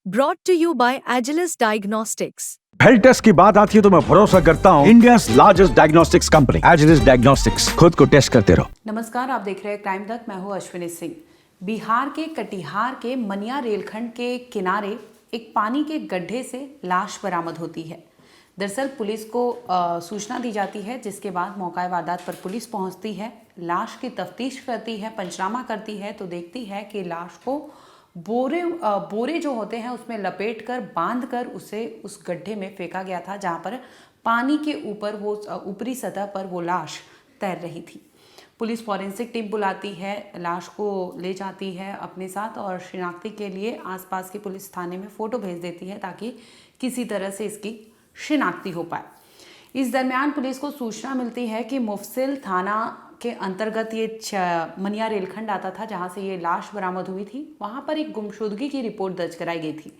Brought to you by Agilus Diagnostics. Health test की बात आती है तो मैं भरोसा करता हूँ India largest diagnostics company Agilus Diagnostics. खुद को टेस्ट करते रहो। नमस्कार, आप देख रहे हैं क्राइम तक। मैं हूँ अश्विनी सिंह। बिहार के कटिहार के मनिया रेलखंड के किनारे एक पानी के गड्ढे से लाश बरामद होती है। दरअसल पुलिस को सूचना दी जाती है, जिसके बाद मौका वारदात पर पुलिस पहुंचती है, लाश की तफ्तीश करती है, पंचनामा करती है तो देखती है कि लाश को बोरे जो होते हैं उसमें लपेट कर बांध कर उसे उस गड्ढे में फेंका गया था, जहां पर पानी के ऊपर वो ऊपरी सतह पर वो लाश तैर रही थी। पुलिस फॉरेंसिक टीम बुलाती है, लाश को ले जाती है अपने साथ और शिनाख्ती के लिए आसपास की पुलिस थाने में फ़ोटो भेज देती है ताकि किसी तरह से इसकी शिनाख्ती हो पाए। इस दरमियान पुलिस को सूचना मिलती है कि मुफस्सिल थाना के अंतर्गत ये मनिया रेलखंड आता था, जहां से ये लाश बरामद हुई थी। वहां पर एक गुमशुदगी की रिपोर्ट दर्ज कराई गई थी,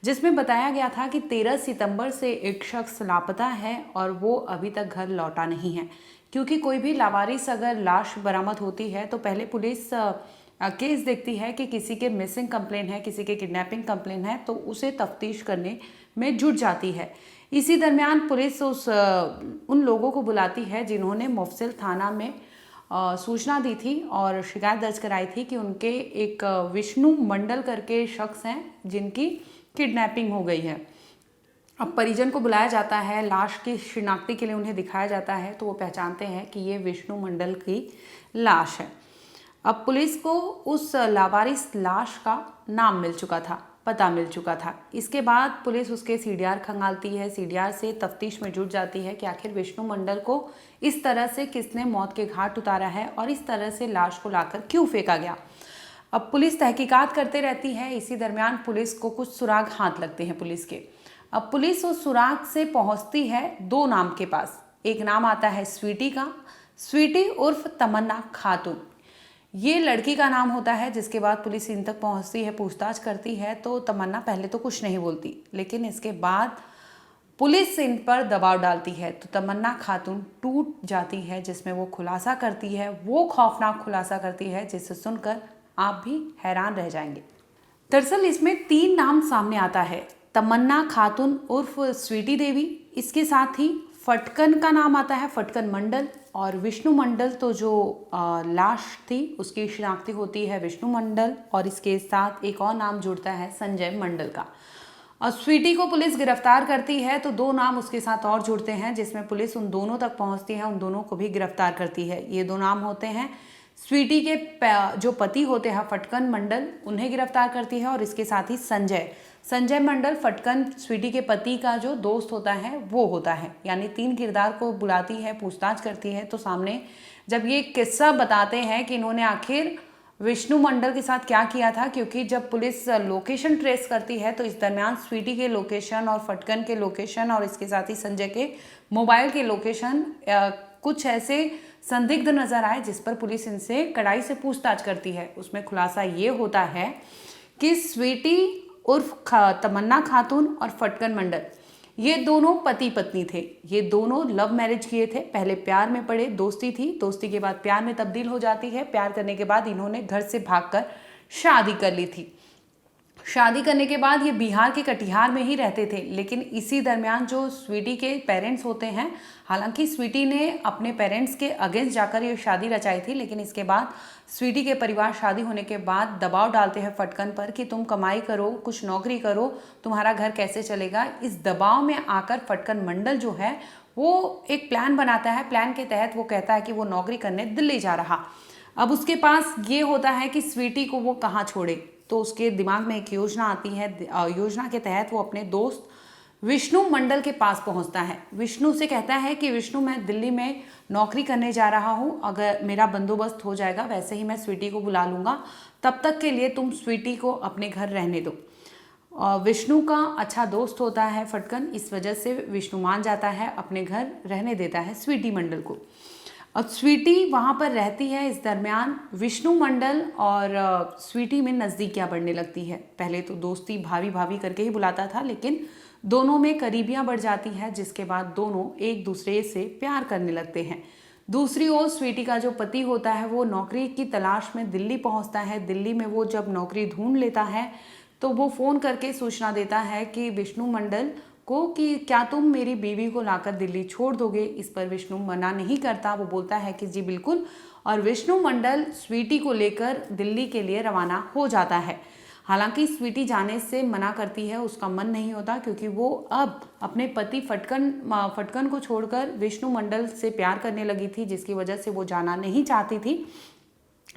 जिसमें बताया गया था कि 13 सितंबर से एक शख्स लापता है और वो अभी तक घर लौटा नहीं है। क्योंकि कोई भी लावारिस अगर लाश बरामद होती है तो पहले पुलिस केस देखती है कि किसी के मिसिंग कंप्लेन है, किसी के किडनैपिंग कंप्लेन है, तो उसे तफ्तीश करने में जुट जाती है। इसी दरमियान पुलिस उन लोगों को बुलाती है जिन्होंने मुफस्सिल थाना में सूचना दी थी और शिकायत दर्ज कराई थी कि उनके एक विष्णु मंडल करके शख्स हैं जिनकी किडनैपिंग हो गई है। अब परिजन को बुलाया जाता है, लाश की शिनाख्ती के लिए उन्हें दिखाया जाता है तो वो पहचानते हैं कि ये विष्णु मंडल की लाश है। अब पुलिस को उस लावारिस लाश का नाम मिल चुका था, पता मिल चुका था। इसके बाद पुलिस उसके सीडीआर खंगालती है, सीडीआर से तफ्तीश में जुट जाती है कि आखिर विष्णु मंडल को इस तरह से किसने मौत के घाट उतारा है और इस तरह से लाश को लाकर क्यों फेंका गया। अब पुलिस तहकीकात करते रहती है। इसी दरमियान पुलिस को कुछ सुराग हाथ लगते हैं पुलिस के। अब पुलिस उस सुराग से पहुंचती है दो नाम के पास। एक नाम आता है स्वीटी का, स्वीटी उर्फ तमन्ना खातून। ये लड़की का नाम होता है। जिसके बाद पुलिस इन तक पहुंचती है, पूछताछ करती है तो तमन्ना पहले तो कुछ नहीं बोलती, लेकिन इसके बाद पुलिस इन पर दबाव डालती है तो तमन्ना खातून टूट जाती है, जिसमें वो खुलासा करती है, वो खौफनाक खुलासा करती है जिसे सुनकर आप भी हैरान रह जाएंगे। दरअसल इसमें 3 नाम सामने आता है। तमन्ना खातून उर्फ स्वीटी देवी, इसके साथ ही फटकन का नाम आता है, फटकन मंडल, और विष्णु मंडल तो जो लाश थी उसकी शिनाख्ती होती है विष्णु मंडल, और इसके साथ एक और नाम जुड़ता है संजय मंडल का। और स्वीटी को पुलिस गिरफ्तार करती है तो 2 नाम उसके साथ और जुड़ते हैं, जिसमें पुलिस उन दोनों तक पहुंचती है, उन दोनों को भी गिरफ्तार करती है। ये 2 नाम होते हैं स्वीटी के जो पति होते हैं फटकन मंडल, उन्हें गिरफ्तार करती है, और इसके साथ ही संजय मंडल फटकन स्वीटी के पति का जो दोस्त होता है वो होता है। यानी 3 किरदार को बुलाती है, पूछताछ करती है तो सामने जब ये किस्सा बताते हैं कि इन्होंने आखिर विष्णु मंडल के साथ क्या किया था, क्योंकि जब पुलिस लोकेशन ट्रेस करती है तो इस दरमियान स्वीटी के लोकेशन और फटकन के लोकेशन और इसके साथ ही संजय के मोबाइल के लोकेशन कुछ ऐसे संदिग्ध नजर आए, जिस पर पुलिस इनसे कड़ाई से पूछताछ करती है। उसमें खुलासा ये होता है कि स्वीटी उर्फ तमन्ना खातून और फटकन मंडल ये दोनों पति पत्नी थे। ये दोनों लव मैरिज किए थे, पहले प्यार में पड़े, दोस्ती थी, दोस्ती के बाद प्यार में तब्दील हो जाती है, प्यार करने के बाद इन्होंने घर से भागकर शादी कर ली थी। शादी करने के बाद ये बिहार के कटिहार में ही रहते थे, लेकिन इसी दरमियान जो स्वीटी के पेरेंट्स होते हैं, हालांकि स्वीटी ने अपने पेरेंट्स के अगेंस्ट जाकर ये शादी रचाई थी, लेकिन इसके बाद स्वीटी के परिवार शादी होने के बाद दबाव डालते हैं फटकन पर कि तुम कमाई करो, कुछ नौकरी करो, तुम्हारा घर कैसे चलेगा। इस दबाव में आकर फटकन मंडल जो है वो एक प्लान बनाता है। प्लान के तहत वो कहता है कि वो नौकरी करने दिल्ली जा रहा। अब उसके पास ये होता है कि स्वीटी को वो कहाँ छोड़े, तो उसके दिमाग में एक योजना आती है। योजना के तहत वो अपने दोस्त विष्णु मंडल के पास पहुंचता है। विष्णु से कहता है कि विष्णु, मैं दिल्ली में नौकरी करने जा रहा हूं, अगर मेरा बंदोबस्त हो जाएगा वैसे ही मैं स्वीटी को बुला लूँगा, तब तक के लिए तुम स्वीटी को अपने घर रहने दो। विष्णु का अच्छा दोस्त होता है फटकन, इस वजह से विष्णु मान जाता है, अपने घर रहने देता है स्वीटी मंडल को। अब स्वीटी वहाँ पर रहती है। इस दरमियान विष्णु मंडल और स्वीटी में नज़दीकियाँ बढ़ने लगती है। पहले तो दोस्ती भाभी भाभी करके ही बुलाता था, लेकिन दोनों में करीबियाँ बढ़ जाती हैं, जिसके बाद दोनों एक दूसरे से प्यार करने लगते हैं। दूसरी ओर स्वीटी का जो पति होता है वो नौकरी की तलाश में दिल्ली पहुंचता है। दिल्ली में वो जब नौकरी ढूंढ लेता है तो वो फ़ोन करके सूचना देता है कि विष्णु मंडल को कि क्या तुम मेरी बीवी को लाकर दिल्ली छोड़ दोगे। इस पर विष्णु मना नहीं करता, वो बोलता है कि जी बिल्कुल, और विष्णु मंडल स्वीटी को लेकर दिल्ली के लिए रवाना हो जाता है। हालांकि स्वीटी जाने से मना करती है, उसका मन नहीं होता क्योंकि वो अब अपने पति फटकन को छोड़कर विष्णु मंडल से प्यार करने लगी थी, जिसकी वजह से वो जाना नहीं चाहती थी।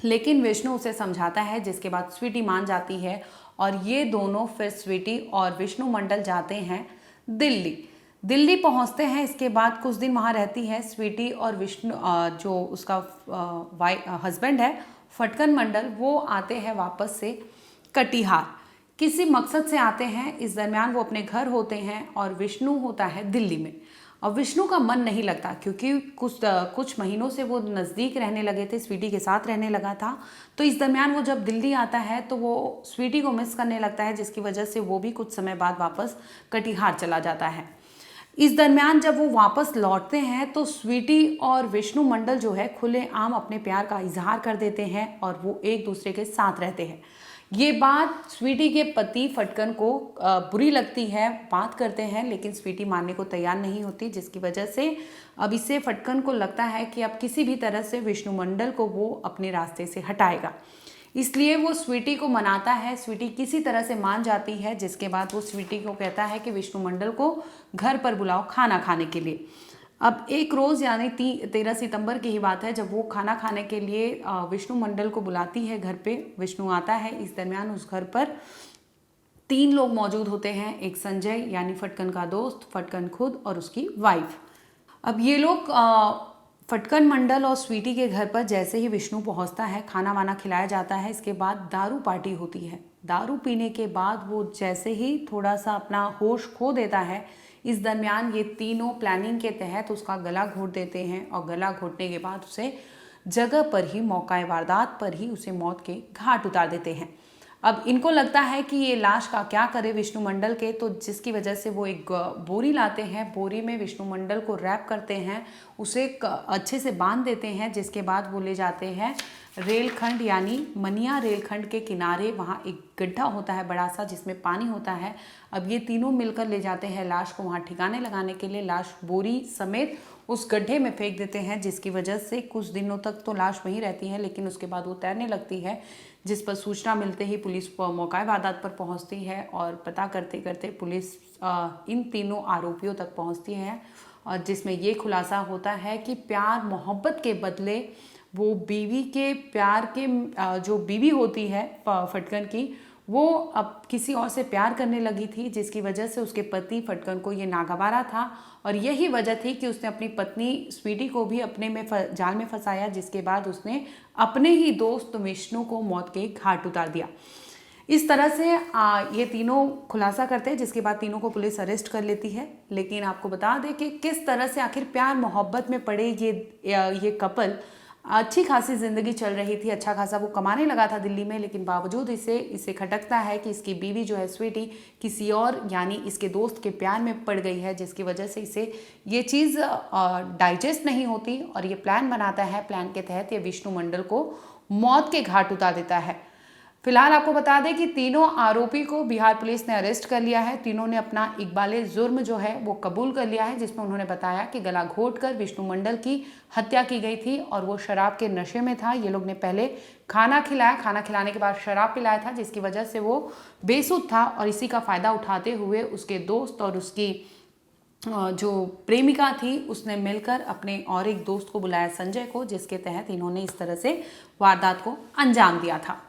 लेकिन विष्णु उसे समझाता है, जिसके बाद स्वीटी मान जाती है और ये दोनों फिर स्वीटी और विष्णु मंडल जाते हैं दिल्ली पहुंचते हैं। इसके बाद कुछ दिन वहाँ रहती है स्वीटी और विष्णु, जो उसका हस्बैंड है फटकन मंडल, वो आते हैं वापस से कटिहार, किसी मकसद से आते हैं। इस दरमियान वो अपने घर होते हैं और विष्णु होता है दिल्ली में। अब विष्णु का मन नहीं लगता क्योंकि कुछ महीनों से वो नज़दीक रहने लगे थे, स्वीटी के साथ रहने लगा था। तो इस दरमियान वो जब दिल्ली आता है तो वो स्वीटी को मिस करने लगता है, जिसकी वजह से वो भी कुछ समय बाद वापस कटिहार चला जाता है। इस दरमियान जब वो वापस लौटते हैं तो स्वीटी और विष्णु मंडल जो है खुलेआम अपने प्यार का इजहार कर देते हैं और वो एक दूसरे के साथ रहते हैं। ये बात स्वीटी के पति फटकन को बुरी लगती है, बात करते हैं, लेकिन स्वीटी मानने को तैयार नहीं होती, जिसकी वजह से अब इससे फटकन को लगता है कि अब किसी भी तरह से विष्णु मंडल को वो अपने रास्ते से हटाएगा। इसलिए वो स्वीटी को मनाता है, स्वीटी किसी तरह से मान जाती है, जिसके बाद वो स्वीटी को कहता है कि विष्णु मंडल को घर पर बुलाओ खाना खाने के लिए। अब एक रोज़ यानी 13 सितंबर की ही बात है जब वो खाना खाने के लिए विष्णु मंडल को बुलाती है घर पे। विष्णु आता है। इस दरमियान उस घर पर 3 लोग मौजूद होते हैं, एक संजय यानी फटकन का दोस्त, फटकन खुद और उसकी वाइफ। अब ये लोग फटकन मंडल और स्वीटी के घर पर जैसे ही विष्णु पहुंचता है, खाना वाना खिलाया जाता है। इसके बाद दारू पार्टी होती है। दारू पीने के बाद वो जैसे ही थोड़ा सा अपना होश खो देता है, इस दरमियान ये तीनों प्लानिंग के तहत उसका गला घोट देते हैं और गला घोटने के बाद उसे जगह पर ही, मौका वारदात पर ही उसे मौत के घाट उतार देते हैं। अब इनको लगता है कि ये लाश का क्या करे विष्णु मंडल के, तो जिसकी वजह से वो एक बोरी लाते हैं, बोरी में विष्णु मंडल को रैप करते हैं, उसे अच्छे से बांध देते हैं, जिसके बाद वो ले जाते हैं रेलखंड यानी मनिया रेलखंड के किनारे। वहाँ एक गड्ढा होता है बड़ा सा जिसमें पानी होता है। अब ये तीनों मिलकर ले जाते हैं लाश को वहाँ ठिकाने लगाने के लिए। लाश बोरी समेत उस गड्ढे में फेंक देते हैं, जिसकी वजह से कुछ दिनों तक तो लाश वहीं रहती है, लेकिन उसके बाद वो तैरने लगती है, जिस पर सूचना मिलते ही पुलिस मौका वारदात पर पहुंचती है और पता करते करते पुलिस इन तीनों आरोपियों तक पहुंचती है, और जिसमें ये खुलासा होता है कि प्यार मोहब्बत के बदले वो बीवी के प्यार के जो बीवी होती है फटकन की, वो अब किसी और से प्यार करने लगी थी, जिसकी वजह से उसके पति फटकन को ये नागवारा था, और यही वजह थी कि उसने अपनी पत्नी स्वीटी को भी अपने में जाल में फंसाया, जिसके बाद उसने अपने ही दोस्त विष्णु को मौत के घाट उतार दिया। इस तरह से ये तीनों खुलासा करते हैं, जिसके बाद तीनों को पुलिस अरेस्ट कर लेती है। लेकिन आपको बता दें कि किस तरह से आखिर प्यार मोहब्बत में पड़े ये कपल, अच्छी खासी ज़िंदगी चल रही थी, अच्छा खासा वो कमाने लगा था दिल्ली में, लेकिन बावजूद इसे खटकता है कि इसकी बीवी जो है स्वीटी किसी और यानी इसके दोस्त के प्यार में पड़ गई है, जिसकी वजह से इसे ये चीज़ डाइजेस्ट नहीं होती और ये प्लान बनाता है। प्लान के तहत ये विष्णु मंडल को मौत के घाट उतार देता है। फिलहाल आपको बता दें कि तीनों आरोपी को बिहार पुलिस ने अरेस्ट कर लिया है। तीनों ने अपना इकबाले जुर्म जो है वो कबूल कर लिया है, जिसमें उन्होंने बताया कि गला घोटकर विष्णु मंडल की हत्या की गई थी और वो शराब के नशे में था। ये लोग ने पहले खाना खिलाया, खाना खिलाने के बाद शराब पिलाया था, जिसकी वजह से वो बेसुध था, और इसी का फ़ायदा उठाते हुए उसके दोस्त और उसकी जो प्रेमिका थी उसने मिलकर अपने और एक दोस्त को बुलाया, संजय को, जिसके तहत इन्होंने इस तरह से वारदात को अंजाम दिया था।